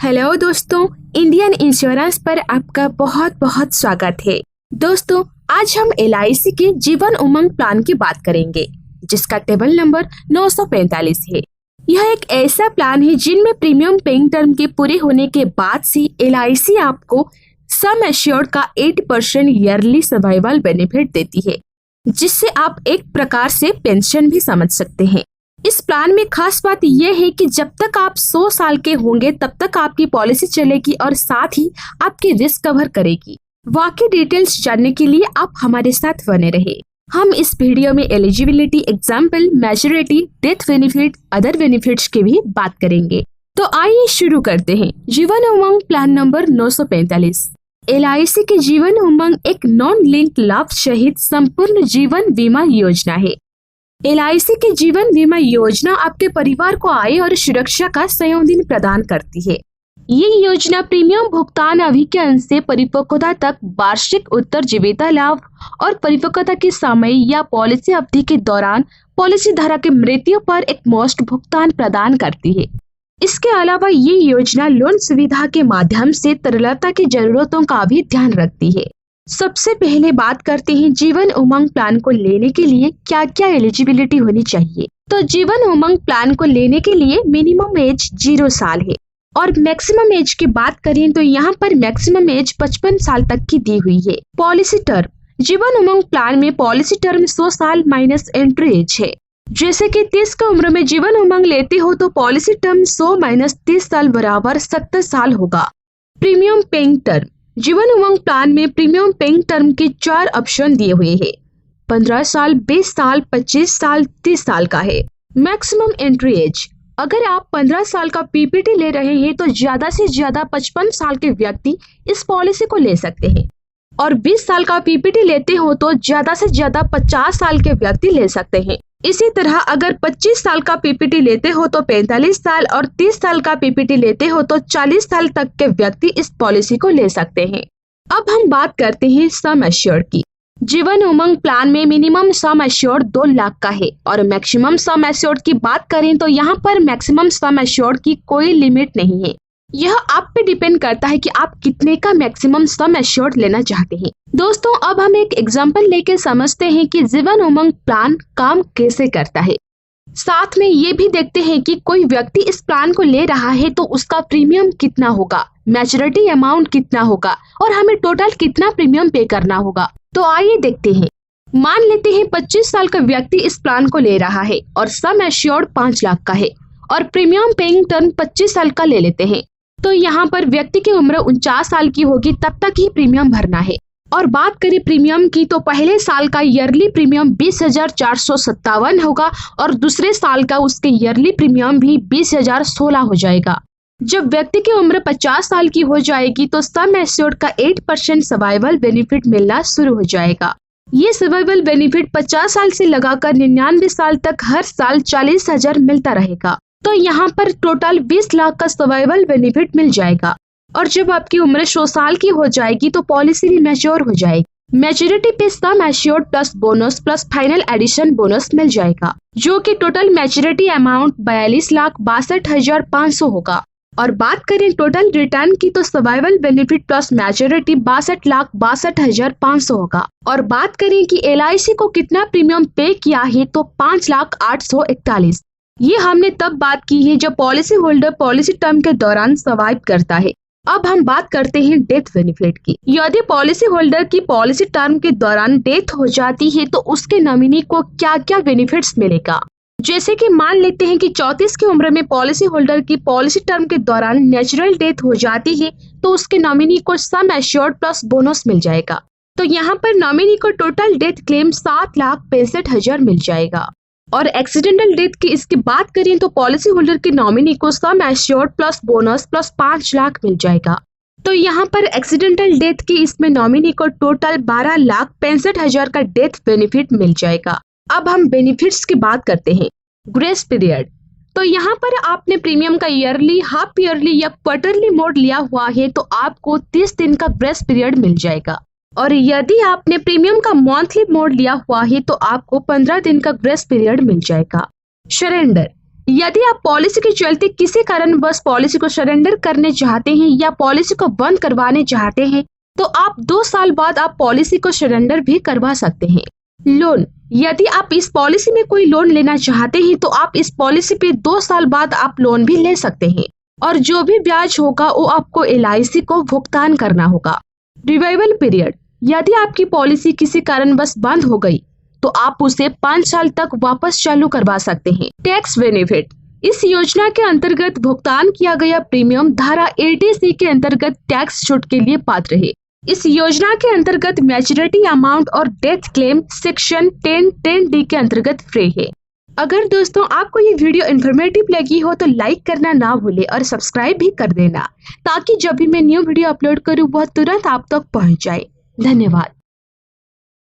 Hello दोस्तों, Indian insurance पर आपका बहुत बहुत स्वागत है। दोस्तों, आज हम LIC के जीवन उमंग प्लान की बात करेंगे, जिसका टेबल नंबर 945 है। यह एक ऐसा प्लान है जिनमें प्रीमियम पेइंग टर्म के पूरे होने के बाद से LIC आपको सम एश्योर्ड का 8% ईयरली सर्वाइवल बेनिफिट देती है, जिससे आप एक प्रकार से पेंशन भी समझ सकते हैं। इस प्लान में खास बात यह है कि जब तक आप 100 साल के होंगे तब तक आपकी पॉलिसी चलेगी और साथ ही आपकी रिस्क कवर करेगी। बाकी डिटेल्स जानने के लिए आप हमारे साथ बने रहे। हम इस वीडियो में eligibility, example, maturity, death benefit, other benefits की भी बात करेंगे। तो आइए शुरू करते हैं। Jeevan Umang plan number 945। LIC के जीवन उमंग एक नॉन लिंक लाभ सहित संपूर्ण जीवन बीमा योजना है। LIC की जीवन बीमा योजना आपके परिवार को आय और सुरक्षा का संयोजन प्रदान करती है। ये योजना प्रीमियम भुगतान अवधि के अंत से परिपक्वता तक वार्षिक उत्तरजीविता लाभ और परिपक्वता के समय या पॉलिसी अवधि के दौरान पॉलिसी धारक की मृत्यु पर एक मुश्त भुगतान प्रदान करती है। इसके अलावा ये योजना लोन सुविधा के माध्यम से तरलता की जरूरतों का भी ध्यान रखती है। सबसे पहले बात करते हैं जीवन उमंग प्लान को लेने के लिए क्या क्या एलिजिबिलिटी होनी चाहिए। तो जीवन उमंग प्लान को लेने के लिए मिनिमम एज 0 साल है और मैक्सिमम एज की बात करें तो यहाँ पर मैक्सिमम एज 55 साल तक की दी हुई है। Policy term, Jeevan Umang plan में पॉलिसी टर्म 100 साल माइनस एंट्री एज है। जैसे कि 30 की उम्र में जीवन उमंग लेते हो तो पॉलिसी टर्म 100 माइनस 30 साल बराबर 70 साल होगा। Premium paying term, Jeevan Umang plan में प्रीमियम पेइंग टर्म के 4 ऑप्शन दिए हुए हैं। 15 साल, 20 साल, 25 साल, 30 साल का है। मैक्सिमम एंट्री एज, अगर आप 15 साल का PPT ले रहे हैं तो ज्यादा से ज्यादा 55 साल के व्यक्ति इस पॉलिसी को ले सकते हैं और 20 साल का PPT लेते हो तो ज्यादा से ज्यादा 50 साल के व्यक्ति ले सकते हैं। इसी तरह अगर 25 साल का PPT लेते हो तो 45 साल और 30 साल का PPT लेते हो तो 40 साल तक के व्यक्ति इस पॉलिसी को ले सकते हैं। अब हम बात करते हैं सम एश्योर्ड की। जीवन उमंग प्लान में मिनिमम सम एश्योर्ड 2 लाख का है और मैक्सिमम सम एश्योर्ड की बात करें तो यहाँ पर मैक्सिमम सम एश्योर्ड की कोई लिमिट नहीं है। यह आप पे डिपेंड करता है कि आप कितने का मैक्सिमम सम एश्योर्ड लेना चाहते हैं। दोस्तों, अब हम एक एग्जांपल लेके समझते हैं कि जीवन उमंग प्लान काम कैसे करता है। साथ में ये भी देखते हैं कि कोई व्यक्ति इस प्लान को ले रहा है तो उसका प्रीमियम कितना होगा, मैच्योरिटी अमाउंट कितना होगा और हमें टोटल कितना प्रीमियम पे करना होगा। तो आइए देखते हैं। मान लेते हैं 25 साल का व्यक्ति इस प्लान को ले रहा है और सम एश्योर्ड 5 लाख का है और प्रीमियम पेइंग टर्म 25 साल का ले लेते हैं। तो यहाँ पर व्यक्ति की उम्र 49 साल की होगी, तब तक ही प्रीमियम भरना है। और बात करें प्रीमियम की तो पहले साल का ईयरली प्रीमियम 20,457 होगा और दूसरे साल का उसके ईयरली प्रीमियम भी 20,016 हो जाएगा। जब व्यक्ति की उम्र 50 साल की हो जाएगी तो सम एश्योर्ड का 8% सर्वाइवल बेनिफिट मिलना शुरू हो जाएगा। ये सर्वाइवल बेनिफिट 50 साल से लगाकर 99 साल तक हर साल 40,000 मिलता रहेगा। तो यहाँ पर टोटल 20 लाख का सर्वाइवल बेनिफिट मिल जाएगा। और जब आपकी उम्र 100 साल की हो जाएगी तो पॉलिसी भी मैच्योर हो जाएगी। मैच्योरिटी पे sum assured plus bonus plus final addition bonus मिल जाएगा, जो कि टोटल मैच्योरिटी अमाउंट 42,62,500 होगा। और बात करें टोटल रिटर्न की तो सर्वाइवल बेनिफिट प्लस मैच्योरिटी 62,62,500 होगा। और बात करें कि LIC को कितना प्रीमियम पे किया है तो 5,08,41। ये हमने तब बात की है जब पॉलिसी होल्डर पॉलिसी टर्म के दौरान सर्वाइव करता है। अब हम बात करते हैं डेथ बेनिफिट की। यदि पॉलिसी होल्डर की पॉलिसी टर्म के दौरान डेथ हो जाती है तो उसके नॉमिनी को क्या क्या बेनिफिट्स मिलेगा। जैसे कि मान लेते हैं कि 34 की उम्र में पॉलिसी होल्डर की पॉलिसी टर्म के दौरान नेचुरल डेथ हो जाती है तो उसके नॉमिनी को सम एश्योर्ड प्लस बोनस मिल जाएगा। तो यहाँ पर नॉमिनी को टोटल डेथ क्लेम 7,65,000 मिल जाएगा। और एक्सीडेंटल डेथ की इसकी बात करें तो पॉलिसी होल्डर की नॉमिनी को sum assured plus bonus plus 5 lakh मिल जाएगा। तो यहाँ पर एक्सीडेंटल डेथ की इसमें नॉमिनी को टोटल 12,65,000 का डेथ बेनिफिट मिल जाएगा। अब हम बेनिफिट्स की बात करते हैं। ग्रेस पीरियड, तो यहाँ पर आपने प्रीमियम का ईयरली, हाफ ईयरली या क्वार्टरली मोड लिया हुआ है तो आपको 30 दिन का ग्रेस पीरियड मिल जाएगा। और यदि आपने प्रीमियम का मंथली मोड लिया हुआ है तो आपको 15 दिन का ग्रेस पीरियड मिल जाएगा। सरेंडर, यदि आप पॉलिसी के चलते किसी कारणवश पॉलिसी को सरेंडर करने चाहते हैं या पॉलिसी को बंद करवाने चाहते हैं तो आप 2 साल बाद आप पॉलिसी को सरेंडर भी करवा सकते हैं। लोन, यदि आप इस पॉलिसी में कोई लोन लेना चाहते हैं तो आप इस पॉलिसी पे 2 साल बाद आप लोन भी ले सकते हैं और जो भी ब्याज होगा वो आपको LIC को भुगतान करना होगा। रिवाइवल पीरियड, यदि आपकी पॉलिसी किसी कारणवश बंद हो गई तो आप उसे 5 साल तक वापस चालू करवा सकते हैं। टैक्स बेनिफिट, इस योजना के अंतर्गत भुगतान किया गया प्रीमियम धारा 80C के अंतर्गत टैक्स छूट के लिए पात्र है। इस योजना के अंतर्गत मैच्योरिटी अमाउंट और डेथ क्लेम सेक्शन 10(10)D के अंतर्गत फ्री है। अगर दोस्तों आपको ये वीडियो इन्फॉर्मेटिव लगी हो तो लाइक करना ना भूले और सब्सक्राइब भी कर देना ताकि जब भी मैं न्यू वीडियो अपलोड करूँ वह तुरंत आप तक पहुँच जाए। धन्यवाद।